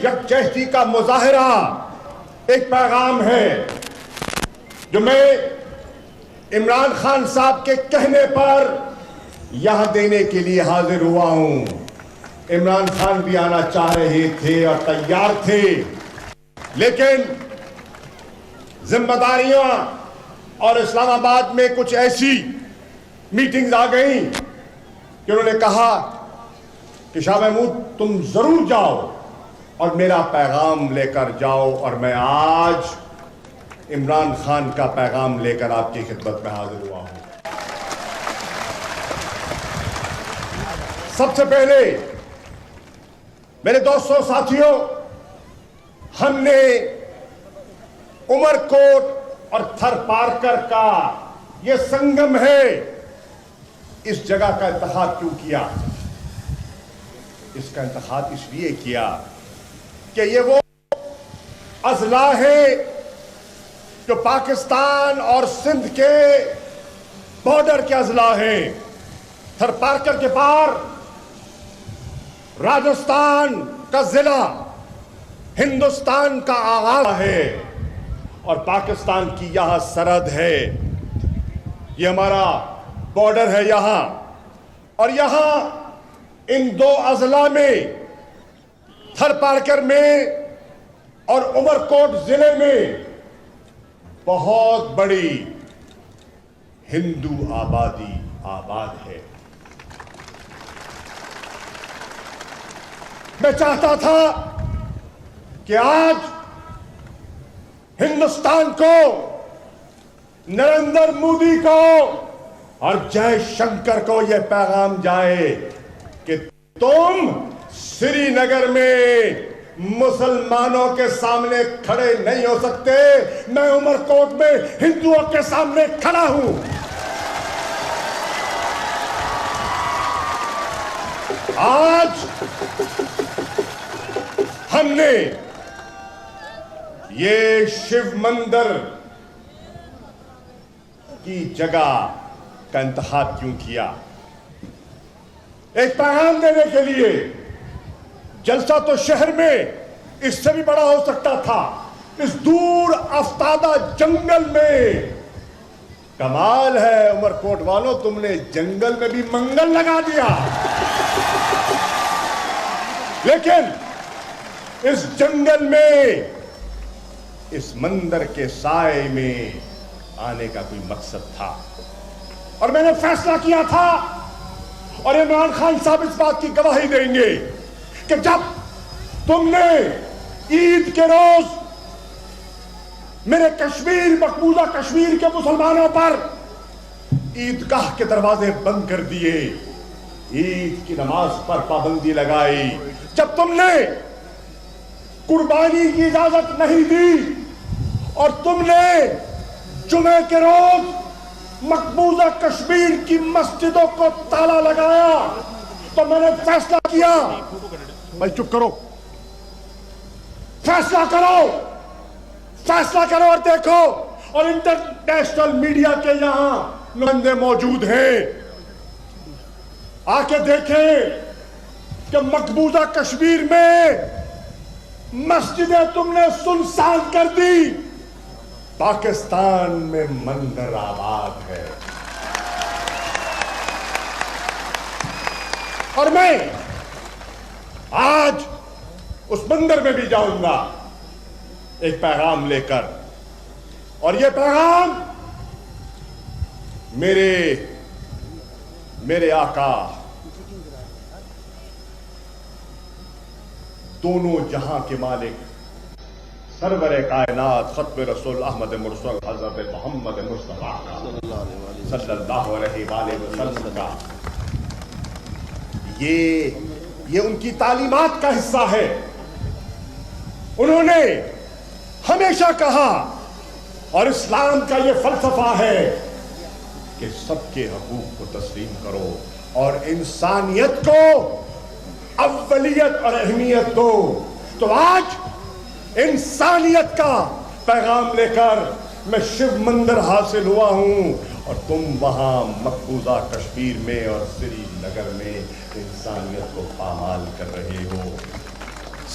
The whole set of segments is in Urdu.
یکجہتی کا مظاہرہ ایک پیغام ہے جو میں عمران خان صاحب کے کہنے پر یہاں دینے کے لیے حاضر ہوا ہوں۔ عمران خان بھی آنا چاہ رہے تھے اور تیار تھے، لیکن ذمہ داریاں اور اسلام آباد میں کچھ ایسی میٹنگز آ گئیں کہ انہوں نے کہا کہ شاہ محمود تم ضرور جاؤ اور میرا پیغام لے کر جاؤ، اور میں آج عمران خان کا پیغام لے کر آپ کی خدمت میں حاضر ہوا ہوں۔ سب سے پہلے میرے دوستوں ساتھیوں، ہم نے عمر کوٹ اور تھر پارکر کا یہ سنگم ہے، اس جگہ کا انتخاب کیوں کیا؟ اس کا انتخاب اس لیے کیا کہ یہ وہ اضلاع ہیں جو پاکستان اور سندھ کے بارڈر کے اضلاع ہیں۔ تھر پارکر کے پار راجستھان کا ضلع ہندوستان کا آغاز ہے اور پاکستان کی یہاں سرحد ہے، یہ ہمارا بارڈر ہے یہاں، اور یہاں ان دو اضلاع میں تھر پارکر میں اور عمر کوٹ ضلع میں بہت بڑی ہندو آبادی آباد ہے۔ میں چاہتا تھا کہ آج ہندوستان کو، نریندر مودی کو اور جے شنکر کو یہ پیغام جائے کہ تم سری نگر میں مسلمانوں کے سامنے کھڑے نہیں ہو سکتے، میں عمر کوٹ میں ہندوؤں کے سامنے کھڑا ہوں۔ آج ہم نے یہ شیو مندر کی جگہ کا انتخاب کیوں کیا؟ ایک پیغام دینے کے لیے۔ جلسہ تو شہر میں اس سے بھی بڑا ہو سکتا تھا، اس دور افتادہ جنگل میں۔ کمال ہے عمر کوٹ والوں، تم نے جنگل میں بھی منگل لگا دیا، لیکن اس جنگل میں، اس مندر کے سائے میں آنے کا کوئی مقصد تھا، اور میں نے فیصلہ کیا تھا، اور عمران خان صاحب اس بات کی گواہی دیں گے کہ جب تم نے عید کے روز میرے کشمیر، مقبوضہ کشمیر کے مسلمانوں پر عیدگاہ کے دروازے بند کر دیے، عید کی نماز پر پابندی لگائی، جب تم نے قربانی کی اجازت نہیں دی، اور تم نے جمعے کے روز مقبوضہ کشمیر کی مسجدوں کو تالا لگایا، تو میں نے فیصلہ کیا، بھائی چپ کرو، فیصلہ کرو، فیصلہ کرو اور دیکھو، اور انٹرنیشنل میڈیا کے یہاں نمائندے موجود ہیں، آ کے دیکھیں کہ مقبوضہ کشمیر میں مسجدیں تم نے سنسان کر دی، پاکستان میں مندر آباد ہے۔ اور میں آج اس مندر میں بھی جاؤں گا ایک پیغام لے کر، اور یہ پیغام میرے آقا دونوں جہاں کے مالک سرور کائنات ختم رسول احمد مرسل حضرت محمد مصطفیٰ صلی اللہ علیہ وآلہ وسلم کا یہ ان کی تعلیمات کا حصہ ہے۔ انہوں نے ہمیشہ کہا، اور اسلام کا یہ فلسفہ ہے کہ سب کے حقوق کو تسلیم کرو اور انسانیت کو اولیت اور اہمیت دو۔ تو آج انسانیت کا پیغام لے کر میں شیو مندر حاصل ہوا ہوں، اور تم وہاں مقبوضہ کشمیر میں اور سری نگر میں انسانیت کو پامال کر رہے ہو۔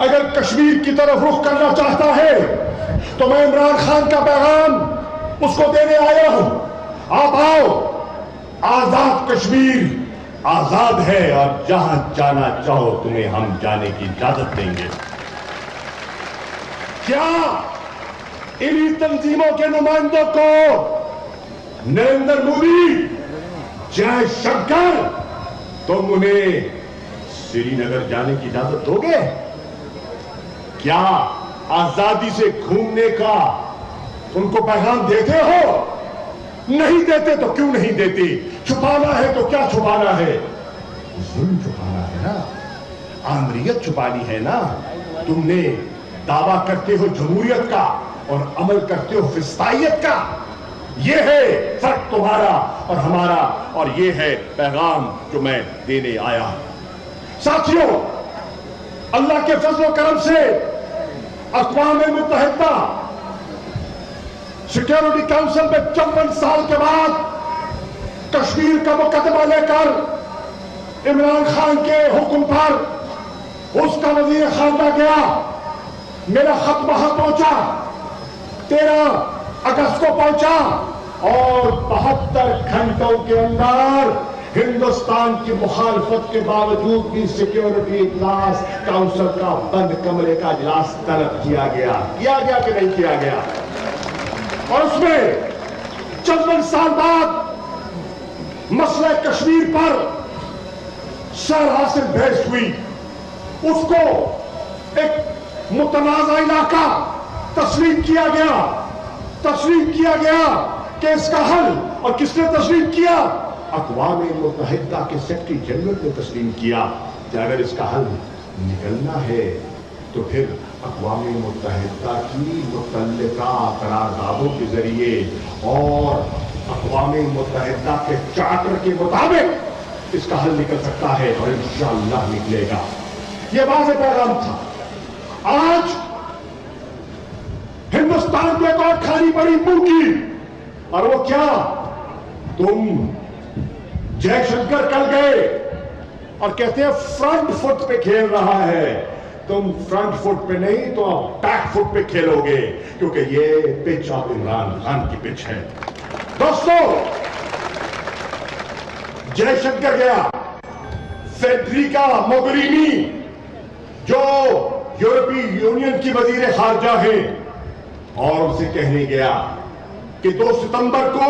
اگر کشمیر کی طرف رخ کرنا چاہتا ہے تو میں عمران خان کا پیغام اس کو دینے آیا ہوں. آپ آؤ. آزاد کشمیر آزاد ہے اور جہاں جانا چاہو تمہیں ہم جانے کی اجازت دیں گے. کیا انہی تنظیموں کے نمائندوں کو نریندر مودی، جے شنکر، تم انہیں سری نگر جانے کی اجازت دو گے؟ کیا آزادی سے گھومنے کا ان کو پیغام دیتے ہو؟ نہیں دیتے تو کیوں نہیں دیتے؟ چھپانا ہے تو کیا چھپانا ہے؟ ظلم چھپانا ہے نا، آمریت چھپانی ہے نا. تم نے دعویٰ کرتے ہو جمہوریت کا اور عمل کرتے ہو فسطائیت کا. یہ ہے فرق تمہارا اور ہمارا، اور یہ ہے پیغام جو میں دینے آیا ہوں. ساتھیوں، اللہ کے فضل و کرم سے اقوام متحدہ سیکیورٹی کونسل میں 54 سال کے بعد کشمیر کا مقدمہ لے کر عمران خان کے حکم پر اس کا وزیر خارجہ گیا. میرا خط وہاں پہنچا، 13 اگست کو پہنچا، اور 72 گھنٹوں کے اندر ہندوستان کی مخالفت کے باوجود بھی سیکیورٹی اجلاس کونسل کا بند کمرے کا اجلاس طلب کیا گیا کہ نہیں کیا گیا. اور اس میں 54 سال بعد مسئلہ کشمیر پر سر حاصل بحث ہوئی. اس کو ایک متنازع علاقہ تسلیم کیا گیا کہ اس کا حل، اور کس نے تسلیم کیا؟ اقوام متحدہ کے سیکرٹری جنرل نے تسلیم کیا کہ اگر اس کا حل نکلنا ہے تو پھر اقوام متحدہ کی متعلقہ قراردادوں کے ذریعے اور اقوام متحدہ کے چارٹر کے مطابق اس کا حل نکل سکتا ہے، اور انشاءاللہ نکلے گا. یہ واضح پیغام تھا. آج ہندوستان کی ایک اور کھانی پڑی منہ کی، اور وہ کیا؟ تم جے شنکر کل گئے اور کہتے ہیں فرنٹ فٹ پہ کھیل رہا ہے. تم فرنٹ فٹ پہ نہیں تو اب بیک فٹ پہ کھیلو گے، کیونکہ یہ پچ اب عمران خان کی پچ ہے. دوستو، جے شنکر گیا، فیڈریکا موگرینی جو یورپی یونین کی وزیر خارجہ ہیں، اور ان سے کہنے گیا کہ 2 ستمبر کو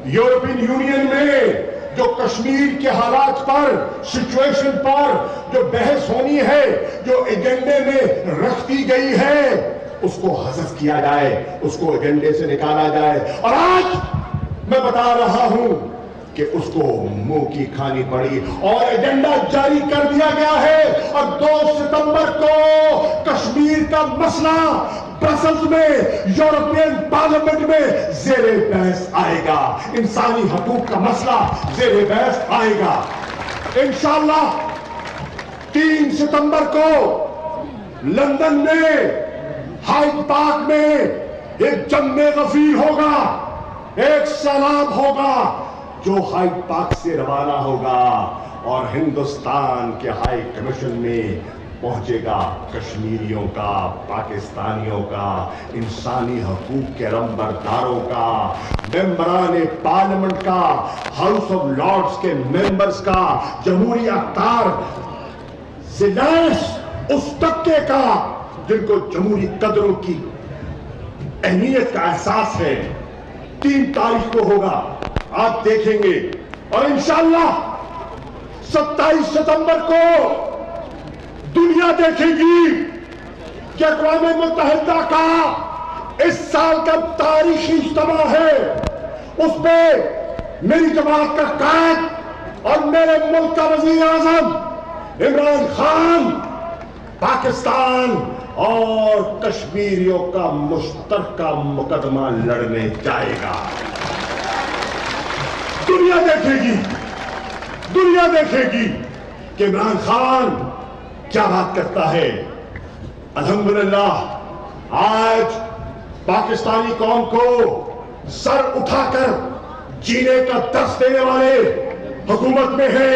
یورپین یونین میں جو کشمیر کے حالات پر، سچویشن پر جو بحث ہونی ہے، جو ایجنڈے میں رکھ دی گئی ہے، اس کو حذف کیا جائے، اس کو ایجنڈے سے نکالا جائے. اور آج میں بتا رہا ہوں کہ اس کو منہ کی کھانی پڑی اور ایجنڈا جاری کر دیا گیا ہے، اور 2 ستمبر کو کشمیر کا مسئلہ برسلز میں یورپین پارلیمنٹ میں زیر بحث آئے گا. انسانی حقوق کا مسئلہ زیر بحث آئے گا. انشاءاللہ 3 ستمبر کو لندن میں ہائیڈ پارک میں ایک جنگ غفیر ہوگا، ایک سیلاب ہوگا جو ہائیڈ پارک سے روانہ ہوگا اور ہندوستان کے ہائی کمیشن میں پہنچے گا. کشمیریوں کا، پاکستانیوں کا، انسانی حقوق کے علمبرداروں کا، ممبران پارلیمنٹ کا، ہاؤس آف لارڈز کے ممبرز کا، جمہوری اقدار، زیلانس اس طبقے کا جن کو جمہوری قدروں کی اہمیت کا احساس ہے. 3 تاریخ کو ہوگا، آپ دیکھیں گے. اور انشاءاللہ 27 ستمبر کو دنیا دیکھے گی کہ اقوام متحدہ کا اس سال کا تاریخی اجتماع ہے. اس پہ میری جماعت کا قائد اور میرے ملک کا وزیر اعظم عمران خان پاکستان اور کشمیریوں کا مشترکہ مقدمہ لڑنے جائے گا. دنیا دیکھے گی کہ عمران خان کیا بات کرتا ہے. الحمدللہ آج پاکستانی قوم کو سر اٹھا کر جینے کا درس دینے والے حکومت میں ہے.